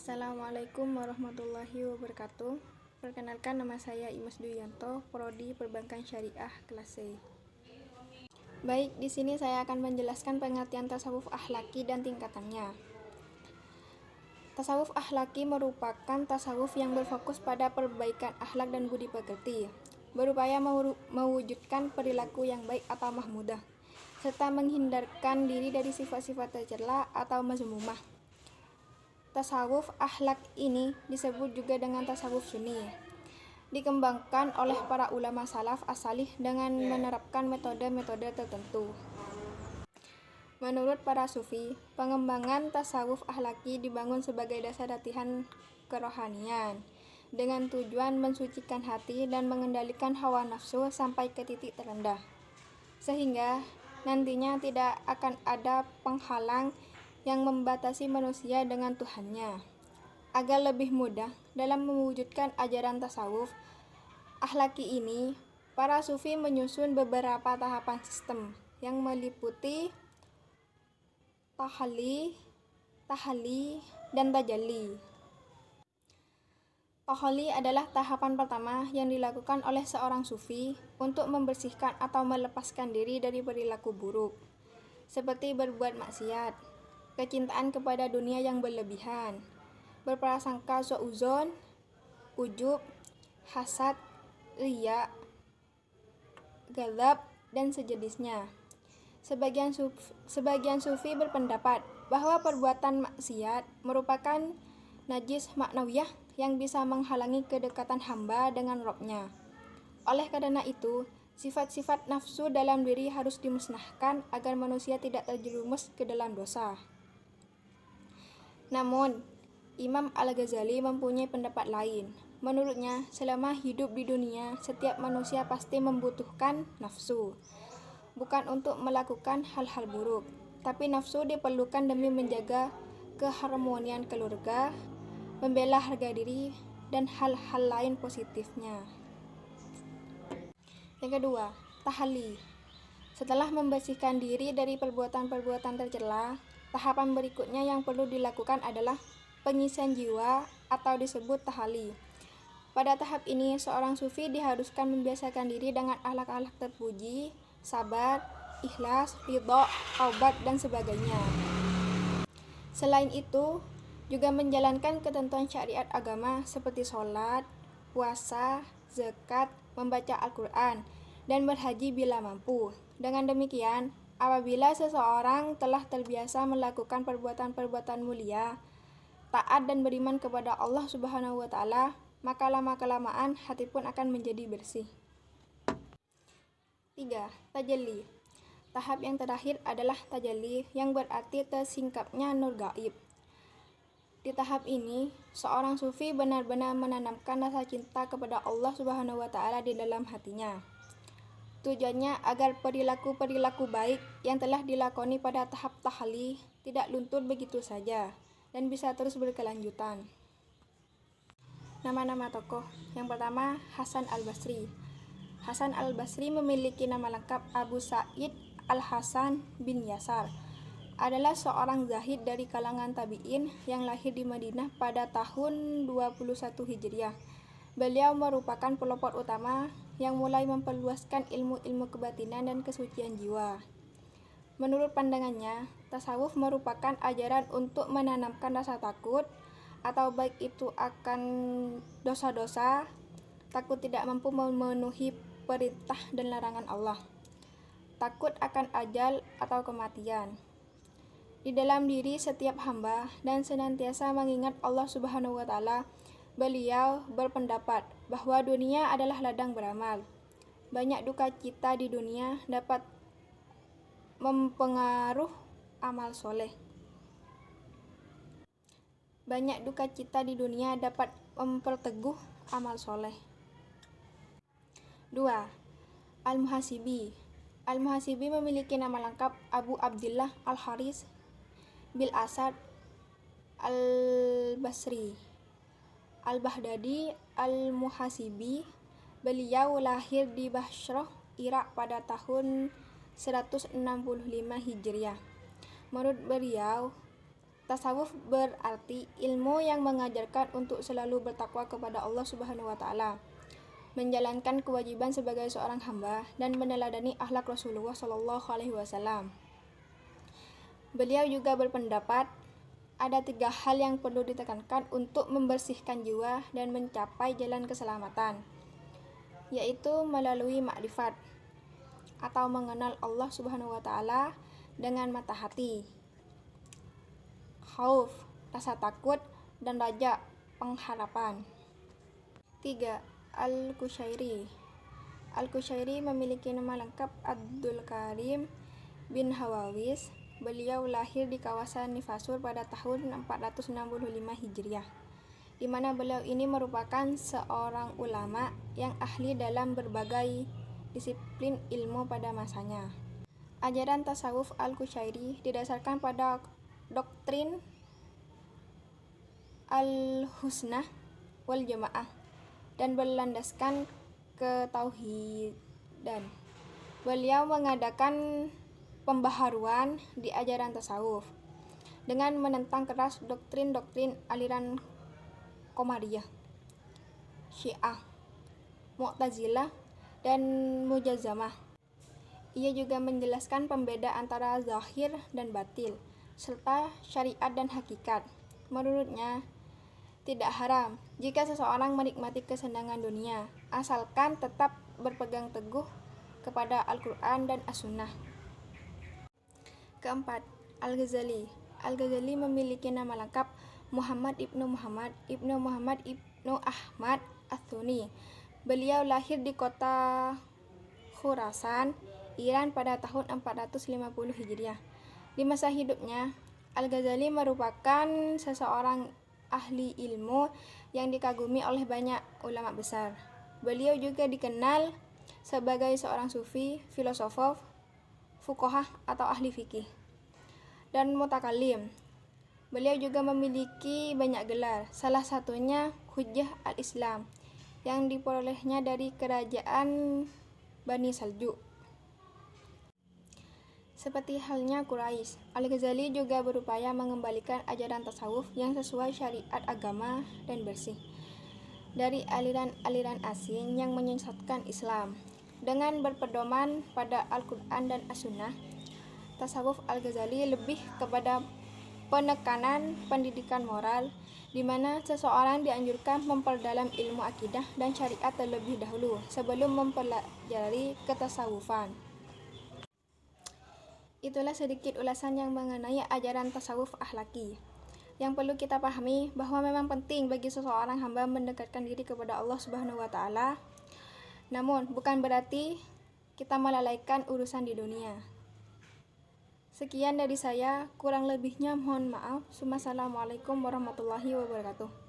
Assalamualaikum warahmatullahi wabarakatuh. Perkenalkan, nama saya Imas Duyanto, Prodi Perbankan Syariah kelas C. Baik, di sini saya akan menjelaskan pengertian tasawuf akhlaki dan tingkatannya. Tasawuf akhlaki merupakan tasawuf yang berfokus pada perbaikan akhlak dan budi pekerti, berupaya mewujudkan perilaku yang baik atau mahmudah, serta menghindarkan diri dari sifat-sifat tercela atau mazmumah. Tasawuf akhlak ini disebut juga dengan tasawuf sunni. Dikembangkan oleh para ulama salaf as-salih dengan menerapkan metode-metode tertentu. Menurut para sufi, pengembangan tasawuf akhlaki dibangun sebagai dasar latihan kerohanian dengan tujuan mensucikan hati dan mengendalikan hawa nafsu sampai ke titik terendah, sehingga nantinya tidak akan ada penghalang yang membatasi manusia dengan Tuhannya. Agar lebih mudah dalam mewujudkan ajaran tasawuf akhlaki ini, para sufi menyusun beberapa tahapan sistem yang meliputi tahalli, dan tajalli. Tahalli adalah tahapan pertama yang dilakukan oleh seorang sufi untuk membersihkan atau melepaskan diri dari perilaku buruk, seperti berbuat maksiat, kecintaan kepada dunia yang berlebihan, berprasangka suudzon, ujub, hasad, riya, ghadab, dan sejenisnya. Sebagian sufi berpendapat bahwa perbuatan maksiat merupakan najis maknawiyah yang bisa menghalangi kedekatan hamba dengan Rabb-Nya. Oleh karena itu, sifat-sifat nafsu dalam diri harus dimusnahkan agar manusia tidak terjerumus ke dalam dosa. Namun, Imam Al-Ghazali mempunyai pendapat lain. Menurutnya, selama hidup di dunia, setiap manusia pasti membutuhkan nafsu, bukan untuk melakukan hal-hal buruk, tapi nafsu diperlukan demi menjaga keharmonian keluarga, membela harga diri, dan hal-hal lain positifnya. Yang kedua, tahalli. Setelah membersihkan diri dari perbuatan-perbuatan tercela, tahapan berikutnya yang perlu dilakukan adalah pengisian jiwa atau disebut tahalli. Pada tahap ini, seorang sufi diharuskan membiasakan diri dengan akhlak-akhlak terpuji, sabar, ikhlas, ridha, taubat, dan sebagainya. Selain itu, juga menjalankan ketentuan syariat agama seperti sholat, puasa, zakat, membaca Al-Quran, dan berhaji bila mampu. Dengan demikian, apabila seseorang telah terbiasa melakukan perbuatan-perbuatan mulia, taat dan beriman kepada Allah Subhanahu wa Ta'ala, maka lama-kelamaan hati pun akan menjadi bersih. 3. Tajalli. Tahap yang terakhir adalah tajalli, yang berarti tersingkapnya nur gaib. Di tahap ini, seorang sufi benar-benar menanamkan rasa cinta kepada Allah Subhanahu wa Ta'ala di dalam hatinya. Tujuannya agar perilaku-perilaku baik yang telah dilakoni pada tahap tahalli tidak luntur begitu saja dan bisa terus berkelanjutan. Nama-nama tokoh. Yang pertama, Hasan Al-Basri. Hasan Al-Basri memiliki nama lengkap Abu Sa'id Al-Hasan bin Yasar. Adalah seorang zahid dari kalangan tabi'in yang lahir di Madinah pada tahun 21 Hijriah. Beliau merupakan pelopor utama yang mulai memperluaskan ilmu-ilmu kebatinan dan kesucian jiwa. Menurut pandangannya, tasawuf merupakan ajaran untuk menanamkan rasa takut, atau baik itu akan dosa-dosa, takut tidak mampu memenuhi perintah dan larangan Allah, takut akan ajal atau kematian di dalam diri setiap hamba, dan senantiasa mengingat Allah Subhanahu wa Ta'ala. Beliau berpendapat bahwa dunia adalah ladang beramal. Banyak duka cita di dunia dapat mempengaruhi amal soleh. Banyak duka cita di dunia dapat memperteguh amal soleh. 2. Al-Muhasibi. Al-Muhasibi memiliki nama lengkap Abu Abdillah Al-Haris bil Asad Al-Basri Al-Baghdadi Al-Muhasibi. Beliau lahir di Bashrah, Irak pada tahun 165 Hijriah. Menurut beliau, Tasawuf berarti ilmu yang mengajarkan untuk selalu bertakwa kepada Allah Subhanahu wa taala, menjalankan kewajiban sebagai seorang hamba dan meneladani akhlak Rasulullah Shallallahu alaihi wasallam. Beliau juga berpendapat ada 3 hal yang perlu ditekankan untuk membersihkan jiwa dan mencapai jalan keselamatan, yaitu melalui makrifat atau mengenal Allah Subhanahu wa taala dengan mata hati, khauf, rasa takut, dan raja, pengharapan. 3. Al-Qushairi. Al-Qushairi memiliki nama lengkap Abdul Karim bin Hawawis. Beliau lahir di kawasan Nifasur pada tahun 465 Hijriah, di mana beliau ini merupakan seorang ulama yang ahli dalam berbagai disiplin ilmu pada masanya. Ajaran tasawuf Al-Qushairi didasarkan pada doktrin Al-Husnah wal Jamaah dan berlandaskan ketauhidan. Beliau mengadakan pembaharuan di ajaran tasawuf dengan menentang keras doktrin-doktrin aliran Qamariyah, Syiah, Mu'tazilah, dan Mujazzamah. Ia juga menjelaskan pembeda antara zahir dan batil, serta syariat dan hakikat. Menurutnya, tidak haram jika seseorang menikmati kesenangan dunia, asalkan tetap berpegang teguh kepada Al-Quran dan As-Sunnah. Keempat, Al-Ghazali. Al-Ghazali memiliki nama lengkap Muhammad ibnu Ahmad Ats-Tsuni. Beliau lahir di kota Khurasan, Iran pada tahun 450 Hijriah. Di masa hidupnya, Al-Ghazali merupakan seseorang ahli ilmu yang dikagumi oleh banyak ulama besar. Beliau juga dikenal sebagai seorang sufi, filosof, fuqaha atau ahli fikih, dan mutakallim. Beliau juga memiliki banyak gelar, salah satunya Hujjah al-Islam yang diperolehnya dari kerajaan Bani Saljuk. Seperti halnya Quraisy, Al-Ghazali juga berupaya mengembalikan ajaran tasawuf yang sesuai syariat agama dan bersih dari aliran-aliran asing yang menyesatkan Islam. Dengan berpedoman pada Al-Quran dan As-Sunnah, tasawuf Al-Ghazali lebih kepada penekanan pendidikan moral, di mana seseorang dianjurkan memperdalam ilmu akidah dan syariat terlebih dahulu sebelum mempelajari ketasawufan. Itulah sedikit ulasan yang mengenai ajaran tasawuf akhlaki. Yang perlu kita pahami bahwa memang penting bagi seseorang hamba mendekatkan diri kepada Allah Subhanahu wa taala. Namun, bukan berarti kita melalaikan urusan di dunia. Sekian dari saya, kurang lebihnya mohon maaf. Wassalamualaikum warahmatullahi wabarakatuh.